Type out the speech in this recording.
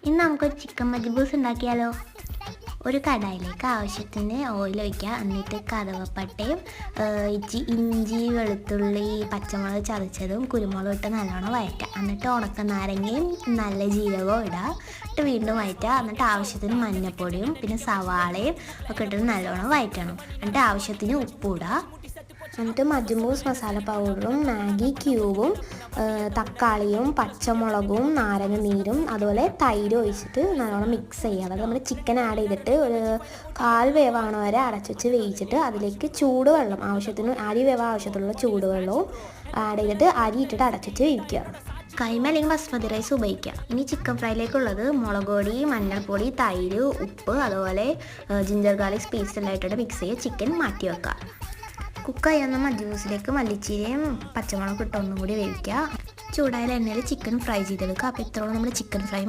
ഇന്ന് നമുക്കൊരു ചിക്കൻ മജ്ബൂസ് ഉണ്ടാക്കിയാലോ. ഒരു കടായിലേക്ക് ആവശ്യത്തിന് ഓയിൽ ഒഴിക്കുക. എന്നിട്ട് കറുവപ്പട്ടയും ഇഞ്ചി, വെളുത്തുള്ളി, പച്ചമുളക് ചതച്ചതും കുരുമുളകും ഇട്ട് നല്ലോണം വഴറ്റുക. എന്നിട്ട് ഉണക്ക നാരങ്ങയും നല്ല ജീരകവും ഇടുക. എന്നിട്ട് വീണ്ടും വഴറ്റുക. എന്നിട്ട് ആവശ്യത്തിന് മഞ്ഞൾപ്പൊടിയും പിന്നെ സവാളയും ഒക്കെ ഇട്ടിട്ട് നല്ലോണം വഴറ്റണം. എന്നിട്ട് ആവശ്യത്തിന് ഉപ്പും ഇടുക. എന്നിട്ട് മജ്ബൂസ് മസാല പൗഡറും മാഗി ക്യൂബും തക്കാളിയും പച്ചമുളകും നാരങ്ങ നീരും അതുപോലെ തൈരും ഒഴിച്ചിട്ട് നല്ലോണം മിക്സ് ചെയ്യുക. അതായത് നമ്മൾ ചിക്കൻ ആഡ് ചെയ്തിട്ട് ഒരു 1/4 വേവാണ വരെ അടച്ചു വെച്ച് വേവിച്ചിട്ട് അതിലേക്ക് ചൂടുവെള്ളം ആവശ്യത്തിന്, അരി വേവാൻ ആവശ്യത്തിനുള്ള ചൂടുവെള്ളവും ആഡ് ചെയ്തിട്ട് അരി ഇട്ടിട്ട് അടച്ചു വെച്ച് വേവിക്കുക. കൈമ അല്ലെങ്കിൽ ബസ്മതി റൈസ് ഉപയോഗിക്കുക. ഇനി ചിക്കൻ ഫ്രൈയിലേക്കുള്ളത് മുളക് പൊടി, മഞ്ഞൾപ്പൊടി, തൈര്, ഉപ്പ് അതുപോലെ ജിഞ്ചർ ഗാർലിക് പേസ്റ്റ് എല്ലാം ഇട്ടിട്ട് മിക്സ് ചെയ്യുക. ചിക്കൻ മാറ്റി വെക്കുക. കുക്ക് ചെയ്യുന്ന മജ്ബൂസിലേക്ക് മല്ലിച്ചീരയും പച്ചമുളകും ഇട്ട് ഒന്നും കൂടി വേവിക്കുക. ചൂടായ എണ്ണയിൽ ചിക്കൻ ഫ്രൈ ചെയ്തെടുക്കുക. അപ്പോൾ ഇത്രയോളം നമ്മൾ ചിക്കൻ ഫ്രൈ